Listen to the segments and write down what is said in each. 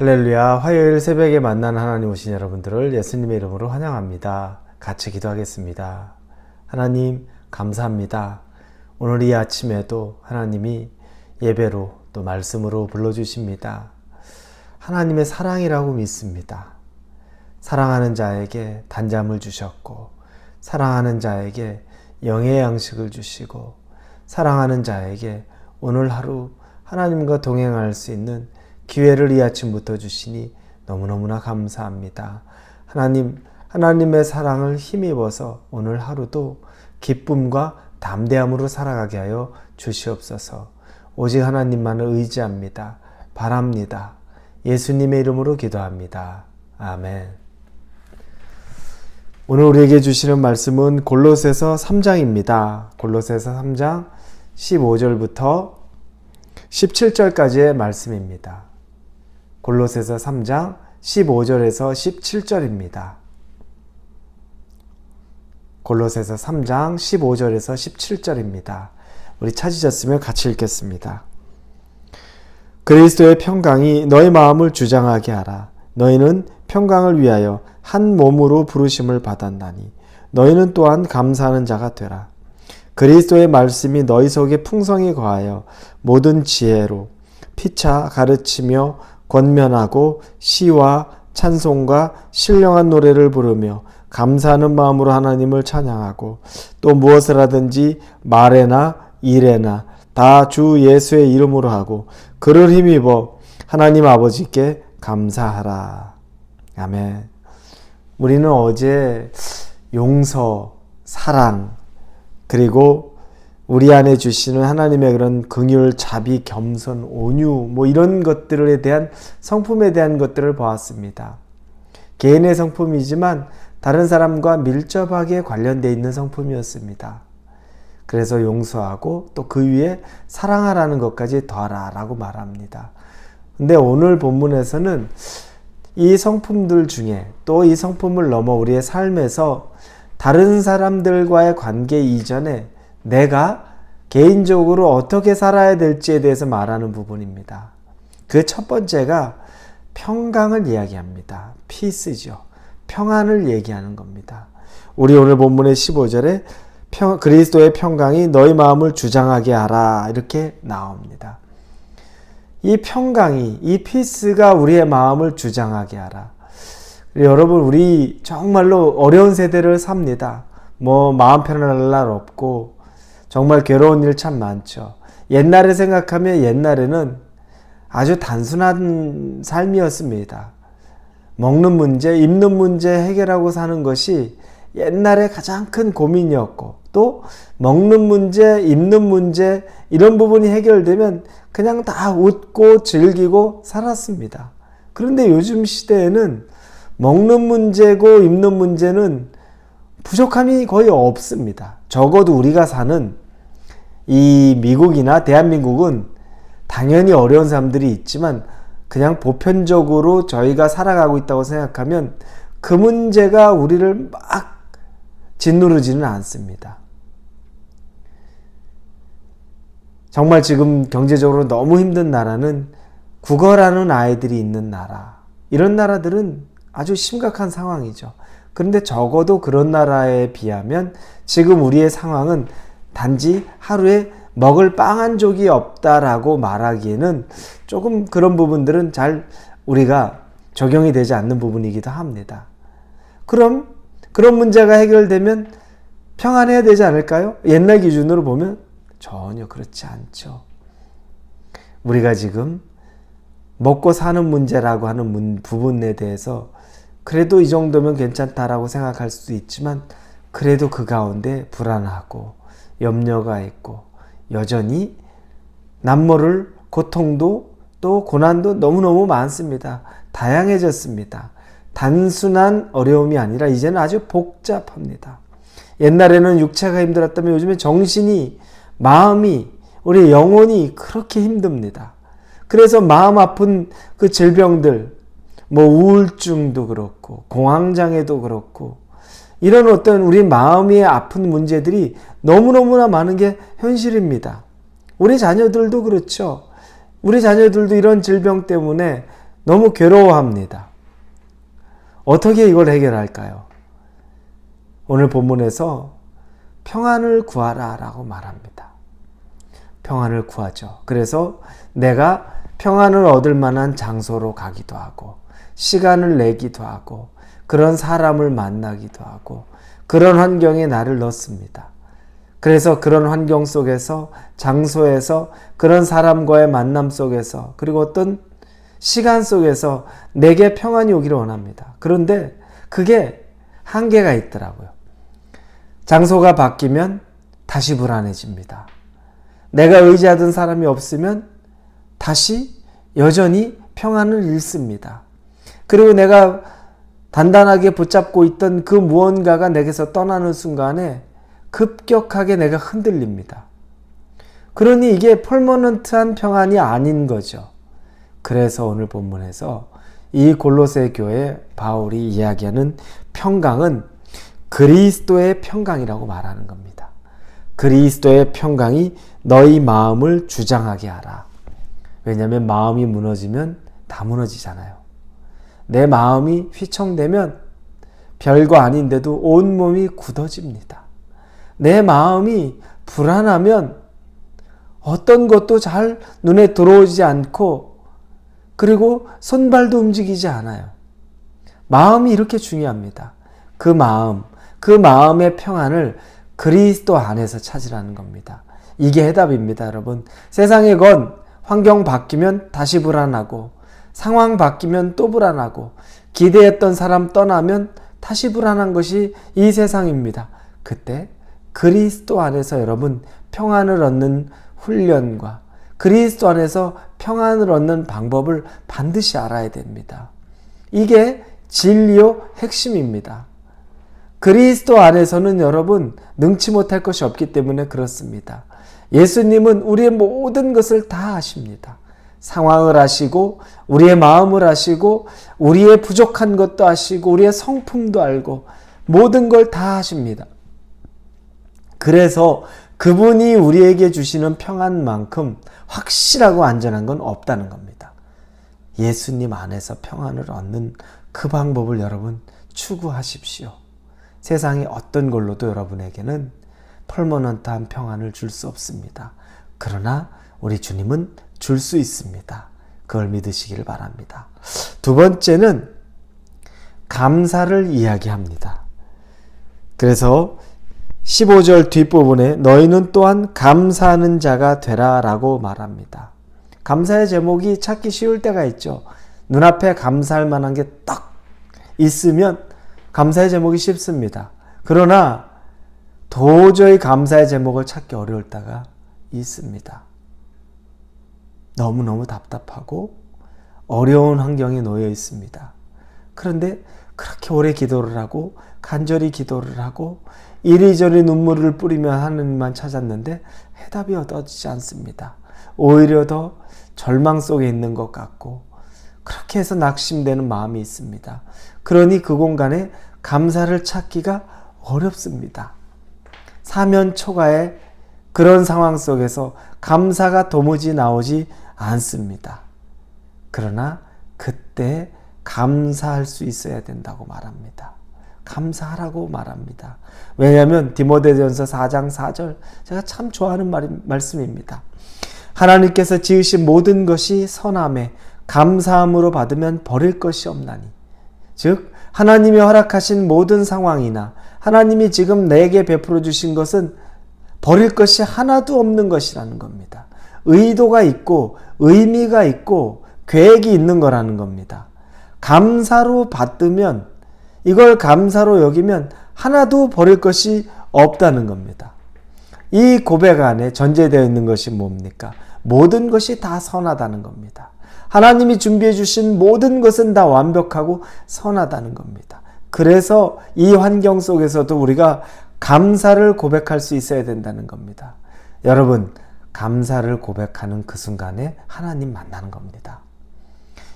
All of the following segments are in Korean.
할렐루야. 화요일 새벽에 만난 하나님 오신 여러분들을 예수님의 이름으로 환영합니다. 같이 기도하겠습니다. 하나님 감사합니다. 오늘 이 아침에도 하나님이 예배로 또 말씀으로 불러주십니다. 하나님의 사랑이라고 믿습니다. 사랑하는 자에게 단잠을 주셨고, 사랑하는 자에게 영의 양식을 주시고, 사랑하는 자에게 오늘 하루 하나님과 동행할 수 있는 기회를 이 아침부터 주시니 너무너무나 감사합니다. 하나님의 사랑을 힘입어서 오늘 하루도 기쁨과 담대함으로 살아가게 하여 주시옵소서. 오직 하나님만을 의지합니다. 바랍니다. 예수님의 이름으로 기도합니다. 아멘. 오늘 우리에게 주시는 말씀은 골로새서 3장입니다. 골로새서 3장 15절부터 17절까지의 말씀입니다. 골로새서 3장 15절에서 17절입니다. 골로새서 3장 15절에서 17절입니다. 우리 찾으셨으면 같이 읽겠습니다. 그리스도의 평강이 너희 마음을 주장하게 하라. 너희는 평강을 위하여 한 몸으로 부르심을 받았나니 너희는 또한 감사하는 자가 되라. 그리스도의 말씀이 너희 속에 풍성히 거하여 모든 지혜로 피차 가르치며 권면하고 시와 찬송과 신령한 노래를 부르며 감사하는 마음으로 하나님을 찬양하고 또 무엇을 하든지 말에나 일에나 다 주 예수의 이름으로 하고 그를 힘입어 하나님 아버지께 감사하라. 아멘. 우리는 어제 용서, 사랑, 그리고 우리 안에 주시는 하나님의 그런 긍휼, 자비, 겸손, 온유 이런 것들에 대한 성품에 대한 것들을 보았습니다. 개인의 성품이지만 다른 사람과 밀접하게 관련되어 있는 성품이었습니다. 그래서 용서하고 또 그 위에 사랑하라는 것까지 더하라라고 말합니다. 근데 오늘 본문에서는 이 성품들 중에 또 이 성품을 넘어 우리의 삶에서 다른 사람들과의 관계 이전에 내가 개인적으로 어떻게 살아야 될지에 대해서 말하는 부분입니다. 그 첫 번째가 평강을 이야기합니다. 피스죠. 평안을 얘기하는 겁니다. 우리 오늘 본문의 15절에 그리스도의 평강이 너희 마음을 주장하게 하라 이렇게 나옵니다. 이 평강이, 이 피스가 우리의 마음을 주장하게 하라. 여러분, 우리 정말로 어려운 세대를 삽니다. 마음 편안할 날 없고 정말 괴로운 일 참 많죠. 옛날에 생각하면 옛날에는 아주 단순한 삶이었습니다. 먹는 문제, 입는 문제 해결하고 사는 것이 옛날에 가장 큰 고민이었고, 또 먹는 문제, 입는 문제 이런 부분이 해결되면 그냥 다 웃고 즐기고 살았습니다. 그런데 요즘 시대에는 먹는 문제고 입는 문제는 부족함이 거의 없습니다. 적어도 우리가 사는 이 미국이나 대한민국은 당연히 어려운 사람들이 있지만 그냥 보편적으로 저희가 살아가고 있다고 생각하면 그 문제가 우리를 막 짓누르지는 않습니다. 정말 지금 경제적으로 너무 힘든 나라는 국어라는 아이들이 있는 나라, 이런 나라들은 아주 심각한 상황이죠. 그런데 적어도 그런 나라에 비하면 지금 우리의 상황은 단지 하루에 먹을 빵 한 족이 없다라고 말하기에는 조금 그런 부분들은 잘 우리가 적용이 되지 않는 부분이기도 합니다. 그럼 그런 문제가 해결되면 평안해야 되지 않을까요? 옛날 기준으로 보면 전혀 그렇지 않죠. 우리가 지금 먹고 사는 문제라고 하는 부분에 대해서 그래도 이 정도면 괜찮다라고 생각할 수도 있지만 그래도 그 가운데 불안하고 염려가 있고 여전히 남모를 고통도 또 고난도 너무너무 많습니다. 다양해졌습니다. 단순한 어려움이 아니라 이제는 아주 복잡합니다. 옛날에는 육체가 힘들었다면 요즘에 정신이, 마음이, 우리 영혼이 그렇게 힘듭니다. 그래서 마음 아픈 그 질병들, 우울증도 그렇고 공황장애도 그렇고 이런 어떤 우리 마음이 아픈 문제들이 너무너무나 많은 게 현실입니다. 우리 자녀들도 그렇죠. 우리 자녀들도 이런 질병 때문에 너무 괴로워합니다. 어떻게 이걸 해결할까요? 오늘 본문에서 평안을 구하라 라고 말합니다. 평안을 구하죠. 그래서 내가 평안을 얻을 만한 장소로 가기도 하고, 시간을 내기도 하고, 그런 사람을 만나기도 하고, 그런 환경에 나를 넣습니다. 그래서 그런 환경 속에서, 장소에서, 그런 사람과의 만남 속에서, 그리고 어떤 시간 속에서 내게 평안이 오기를 원합니다. 그런데 그게 한계가 있더라고요. 장소가 바뀌면 다시 불안해집니다. 내가 의지하던 사람이 없으면 다시 여전히 평안을 잃습니다. 그리고 내가 단단하게 붙잡고 있던 그 무언가가 내게서 떠나는 순간에 급격하게 내가 흔들립니다. 그러니 이게 퍼머넌트한 평안이 아닌 거죠. 그래서 오늘 본문에서 이 골로새 교회 바울이 이야기하는 평강은 그리스도의 평강이라고 말하는 겁니다. 그리스도의 평강이 너희 마음을 주장하게 하라. 왜냐하면 마음이 무너지면 다 무너지잖아요. 내 마음이 휘청되면 별거 아닌데도 온몸이 굳어집니다. 내 마음이 불안하면 어떤 것도 잘 눈에 들어오지 않고, 그리고 손발도 움직이지 않아요. 마음이 이렇게 중요합니다. 그 마음의 평안을 그리스도 안에서 찾으라는 겁니다. 이게 해답입니다, 여러분. 세상의 건 환경 바뀌면 다시 불안하고, 상황 바뀌면 또 불안하고, 기대했던 사람 떠나면 다시 불안한 것이 이 세상입니다. 그때 그리스도 안에서 여러분 평안을 얻는 훈련과 그리스도 안에서 평안을 얻는 방법을 반드시 알아야 됩니다. 이게 진리의 핵심입니다. 그리스도 안에서는 여러분 능치 못할 것이 없기 때문에 그렇습니다. 예수님은 우리의 모든 것을 다 아십니다. 상황을 아시고, 우리의 마음을 아시고, 우리의 부족한 것도 아시고, 우리의 성품도 알고, 모든 걸 다 아십니다. 그래서 그분이 우리에게 주시는 평안만큼 확실하고 안전한 건 없다는 겁니다. 예수님 안에서 평안을 얻는 그 방법을 여러분 추구하십시오. 세상의 어떤 걸로도 여러분에게는 퍼머넌트한 평안을 줄 수 없습니다. 그러나 우리 주님은 줄 수 있습니다. 그걸 믿으시기를 바랍니다. 두 번째는 감사를 이야기합니다. 그래서 15절 뒷부분에 너희는 또한 감사하는 자가 되라 라고 말합니다. 감사의 제목이 찾기 쉬울 때가 있죠. 눈앞에 감사할 만한 게 딱 있으면 감사의 제목이 쉽습니다. 그러나 도저히 감사의 제목을 찾기 어려울 때가 있습니다. 너무너무 답답하고 어려운 환경에 놓여 있습니다. 그런데 그렇게 오래 기도를 하고 간절히 기도를 하고 이리저리 눈물을 뿌리며 하느님만 찾았는데 해답이 얻어지지 않습니다. 오히려 더 절망 속에 있는 것 같고 그렇게 해서 낙심되는 마음이 있습니다. 그러니 그 공간에 감사를 찾기가 어렵습니다. 사면초가의 그런 상황 속에서 감사가 도무지 나오지 않습니다. 그러나 그때 감사할 수 있어야 된다고 말합니다. 감사하라고 말합니다. 왜냐하면 디모데전서 4장 4절 제가 참 좋아하는 말씀입니다. 하나님께서 지으신 모든 것이 선함에 감사함으로 받으면 버릴 것이 없나니, 즉 하나님이 허락하신 모든 상황이나 하나님이 지금 내게 베풀어 주신 것은 버릴 것이 하나도 없는 것이라는 겁니다. 의도가 있고 의미가 있고 계획이 있는 거라는 겁니다. 감사로 받으면, 이걸 감사로 여기면 하나도 버릴 것이 없다는 겁니다. 이 고백 안에 전제되어 있는 것이 뭡니까? 모든 것이 다 선하다는 겁니다. 하나님이 준비해 주신 모든 것은 다 완벽하고 선하다는 겁니다. 그래서 이 환경 속에서도 우리가 감사를 고백할 수 있어야 된다는 겁니다. 여러분, 감사를 고백하는 그 순간에 하나님 만나는 겁니다.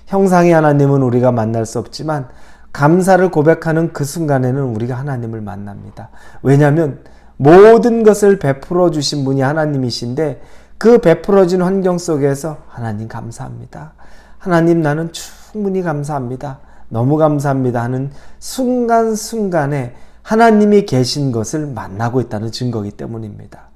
형상의 하나님은 우리가 만날 수 없지만 감사를 고백하는 그 순간에는 우리가 하나님을 만납니다. 왜냐하면 모든 것을 베풀어 주신 분이 하나님이신데 그 베풀어진 환경 속에서 하나님 감사합니다. 하나님 나는 충분히 감사합니다. 너무 감사합니다 하는 순간순간에 하나님이 계신 것을 만나고 있다는 증거이기 때문입니다.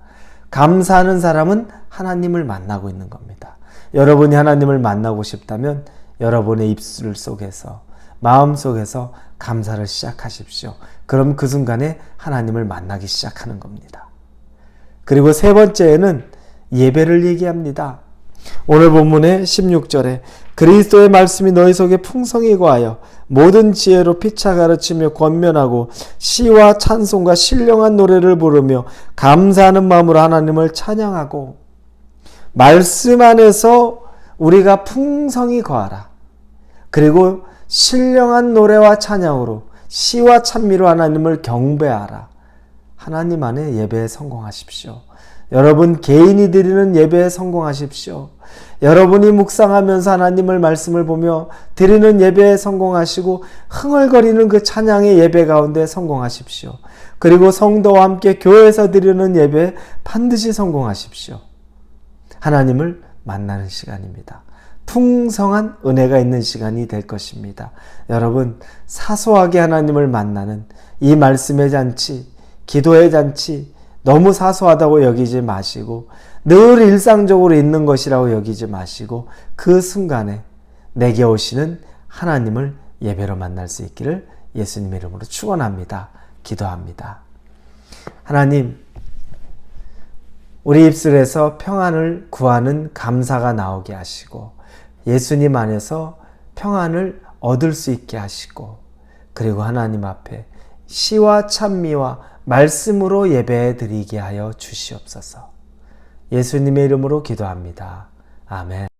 감사하는 사람은 하나님을 만나고 있는 겁니다. 여러분이 하나님을 만나고 싶다면 여러분의 입술 속에서, 마음 속에서 감사를 시작하십시오. 그럼 그 순간에 하나님을 만나기 시작하는 겁니다. 그리고 세 번째에는 예배를 얘기합니다. 오늘 본문의 16절에 그리스도의 말씀이 너희 속에 풍성히 거하여 모든 지혜로 피차 가르치며 권면하고 시와 찬송과 신령한 노래를 부르며 감사하는 마음으로 하나님을 찬양하고, 말씀 안에서 우리가 풍성히 거하라. 그리고 신령한 노래와 찬양으로 시와 찬미로 하나님을 경배하라. 하나님 안에 예배에 성공하십시오. 여러분 개인이 드리는 예배에 성공하십시오. 여러분이 묵상하면서 하나님을 말씀을 보며 드리는 예배에 성공하시고 흥얼거리는 그 찬양의 예배 가운데 성공하십시오. 그리고 성도와 함께 교회에서 드리는 예배에 반드시 성공하십시오. 하나님을 만나는 시간입니다. 풍성한 은혜가 있는 시간이 될 것입니다. 여러분 사소하게 하나님을 만나는 이 말씀의 잔치, 기도의 잔치 너무 사소하다고 여기지 마시고 늘 일상적으로 있는 것이라고 여기지 마시고 그 순간에 내게 오시는 하나님을 예배로 만날 수 있기를 예수님의 이름으로 축원합니다. 기도합니다. 하나님, 우리 입술에서 평안을 구하는 감사가 나오게 하시고 예수님 안에서 평안을 얻을 수 있게 하시고, 그리고 하나님 앞에 시와 찬미와 말씀으로 예배 드리게 하여 주시옵소서. 예수님의 이름으로 기도합니다. 아멘.